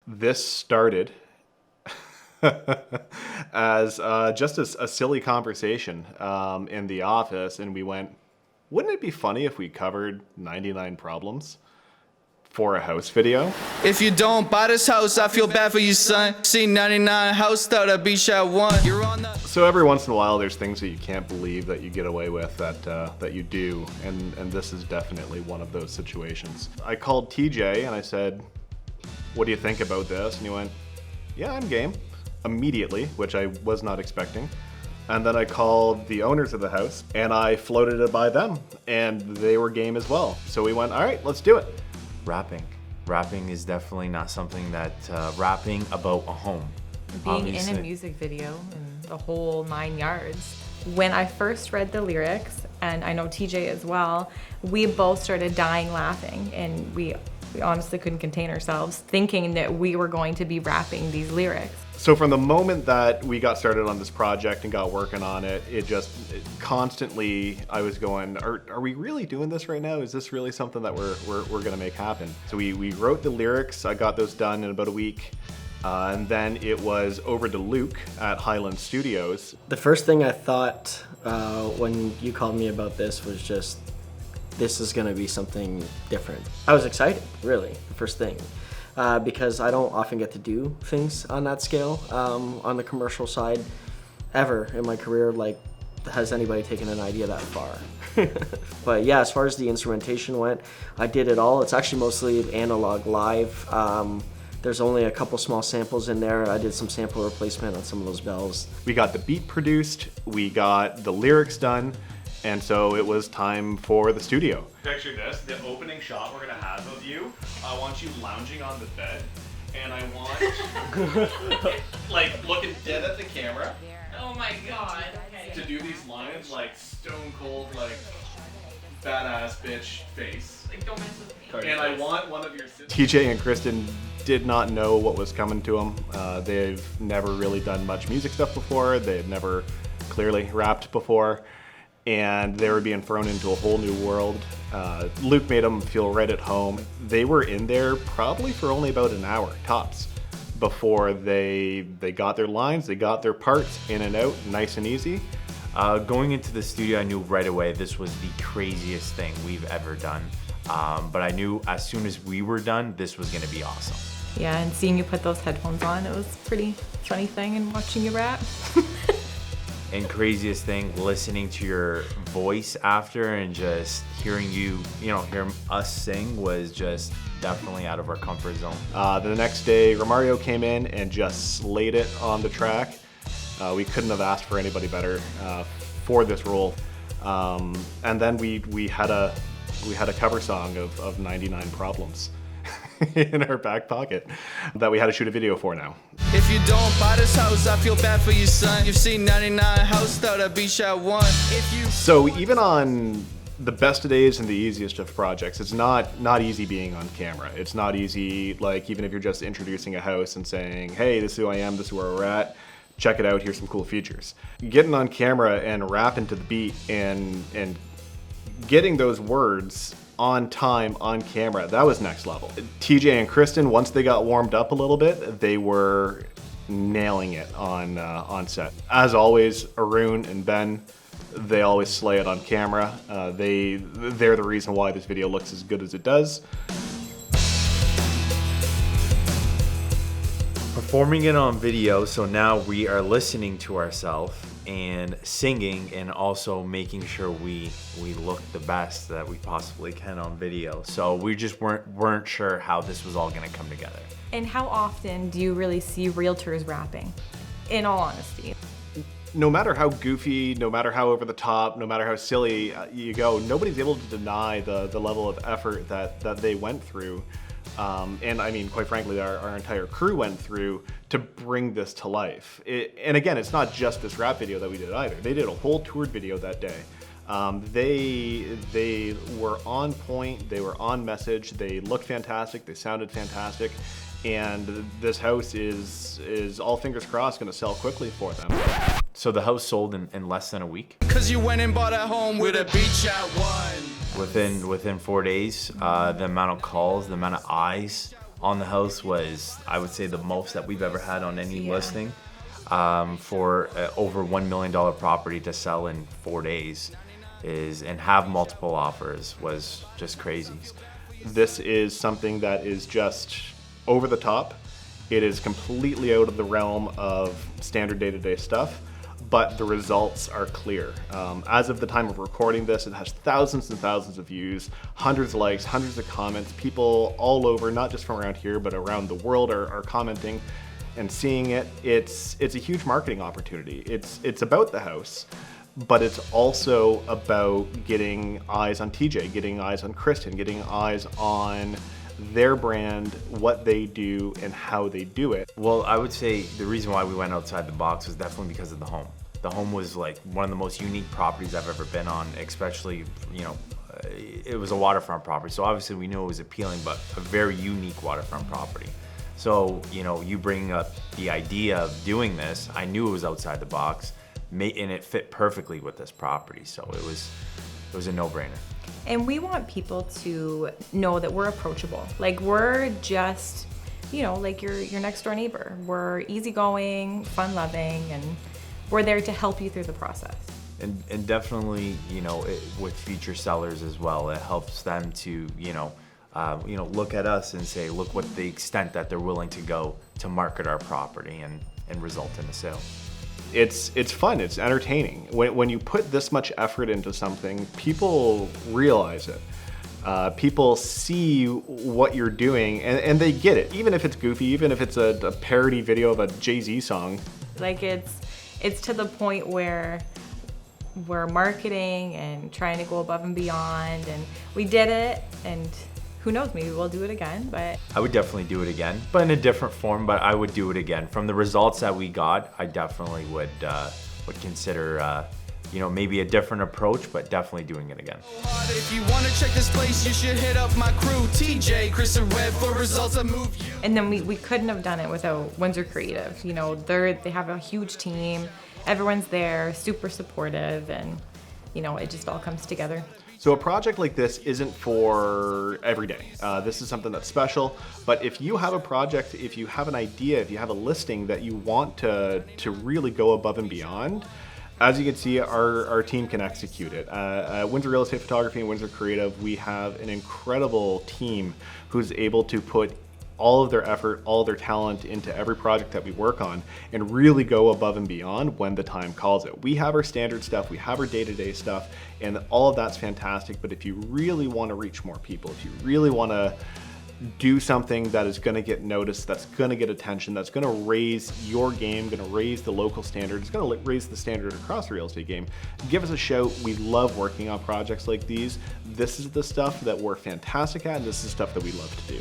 This started as just a silly conversation in the office, and we went, wouldn't it be funny if we covered 99 problems for a house video? If you don't buy this house, I feel bad for you, son. See 99 house, thought I'd be shot one. You're on the... So every once in a while, there's things that you can't believe that you get away with that you do, and this is definitely one of those situations. I called TJ and I said, what do you think about this? And he went, yeah, I'm game, immediately, which I was not expecting. And then I called the owners of the house and I floated it by them, and they were game as well. So we went, all right, let's do it. Rapping is definitely not something that rapping about a home. Being Obviously. in a music video and the whole 9 yards. When I first read the lyrics, and I know TJ as well, we both started dying laughing, and we honestly couldn't contain ourselves, thinking that we were going to be rapping these lyrics. So from the moment that we got started on this project and got working on it, constantly I was going, are we really doing this right now? Is this really something that we're gonna make happen? So we wrote the lyrics, I got those done in about a week. And then it was over to Luke at Highland Studios. The first thing I thought when you called me about this was just, this is gonna be something different. I was excited, really, the first thing, because I don't often get to do things on that scale, on the commercial side, ever in my career. Like, has anybody taken an idea that far? But yeah, as far as the instrumentation went, I did it all. It's actually mostly analog live. There's only a couple small samples in there. I did some sample replacement on some of those bells. We got the beat produced, we got the lyrics done, and so it was time for the studio. Picture this, the opening shot we're gonna have of you. I want you lounging on the bed, and I want, like, looking dead at the camera. Oh my God. To do these lines like stone cold, like, badass bitch face. Like, don't mess with me. And I want one of your sisters. TJ and Kristen did not know what was coming to them. They've never really done much music stuff before. They had never clearly rapped before. And they were being thrown into a whole new world. Luke made them feel right at home. They were in there probably for only about an hour, tops, before they got their lines, they got their parts in and out, nice and easy. Going into the studio, I knew right away this was the craziest thing we've ever done. But I knew as soon as we were done, this was gonna be awesome. Yeah, and seeing you put those headphones on, it was a pretty funny thing, and watching you rap. And craziest thing, listening to your voice after and just hearing you, hear us sing was just definitely out of our comfort zone. The next day, Romario came in and just slayed it on the track. We couldn't have asked for anybody better for this role. And then we had a cover song of 99 Problems in our back pocket that we had to shoot a video for now. If you don't buy this house, I feel bad for you, son. You've seen 99 house, thought I'd be shot one. So even on the best of days and the easiest of projects, it's not easy being on camera. It's not easy, like, even if you're just introducing a house and saying, hey, this is who I am, this is where we're at, check it out, here's some cool features. Getting on camera and rapping to the beat and getting those words on time, on camera, that was next level. TJ and Kristen, once they got warmed up a little bit, they were nailing it on set. As always, Arun and Ben, they always slay it on camera. They're the reason why this video looks as good as it does. Performing it on video, so now we are listening to ourselves and singing, and also making sure we look the best that we possibly can on video. So we just weren't sure how this was all gonna come together. And how often do you really see realtors rapping, in all honesty? No matter how goofy, no matter how over the top, no matter how silly you go, nobody's able to deny the level of effort that they went through. And I mean, quite frankly, our entire crew went through to bring this to life. And again, it's not just this rap video that we did either. They did a whole toured video that day. They were on point, they were on message, they looked fantastic, they sounded fantastic, and this house is all fingers crossed gonna sell quickly for them. So the house sold in less than a week. Cause you went and bought a home with a beach at one. Within 4 days, the amount of calls, the amount of eyes on the house was, I would say, the most that we've ever had on any Yeah. listing. For over $1 million property to sell in 4 days and have multiple offers was just crazy. This is something that is just over the top. It is completely out of the realm of standard day-to-day stuff, but the results are clear. As of the time of recording this, it has thousands and thousands of views, hundreds of likes, hundreds of comments. People all over, not just from around here, but around the world are commenting and seeing it. It's a huge marketing opportunity. It's about the house, but it's also about getting eyes on TJ, getting eyes on Kristen, getting eyes on their brand, what they do, and how they do it. Well, I would say the reason why we went outside the box was definitely because of the home. The home was like one of the most unique properties I've ever been on, especially, it was a waterfront property. So obviously we knew it was appealing, but a very unique waterfront property. So, you bring up the idea of doing this, I knew it was outside the box, and it fit perfectly with this property. So it was a no-brainer. And we want people to know that we're approachable. Like, we're just, like your next door neighbor. We're easygoing, fun-loving, and we're there to help you through the process. And definitely, with future sellers as well, it helps them to, look at us and say, look what the extent that they're willing to go to market our property and result in a sale. It's fun, it's entertaining. When you put this much effort into something, people realize it. People see what you're doing and they get it. Even if it's goofy, even if it's a parody video of a Jay-Z song. Like, it's to the point where we're marketing and trying to go above and beyond, and we did it, and who knows, maybe we'll do it again. But I would definitely do it again, but in a different form, but I would do it again. From the results that we got, I definitely would consider maybe a different approach, but definitely doing it again. If you want to check this place, you should hit up my crew, TJ, Chris and Webb, for results that move you. and then we couldn't have done it without Windsor Creative. They have a huge team. Everyone's there, super supportive, and it just all comes together. So a project like this isn't for every day. This is something that's special, but if you have a project, if you have an idea, if you have a listing that you want to really go above and beyond, as you can see, our team can execute it. Windsor Real Estate Photography and Windsor Creative, we have an incredible team who's able to put all of their effort, all their talent into every project that we work on and really go above and beyond when the time calls it. We have our standard stuff, we have our day-to-day stuff, and all of that's fantastic, but if you really want to reach more people, if you really want to do something that is going to get noticed, that's going to get attention, that's going to raise your game, going to raise the local standard, it's going to raise the standard across the real estate game, give us a shout. We love working on projects like these. This is the stuff that we're fantastic at, and this is the stuff that we love to do.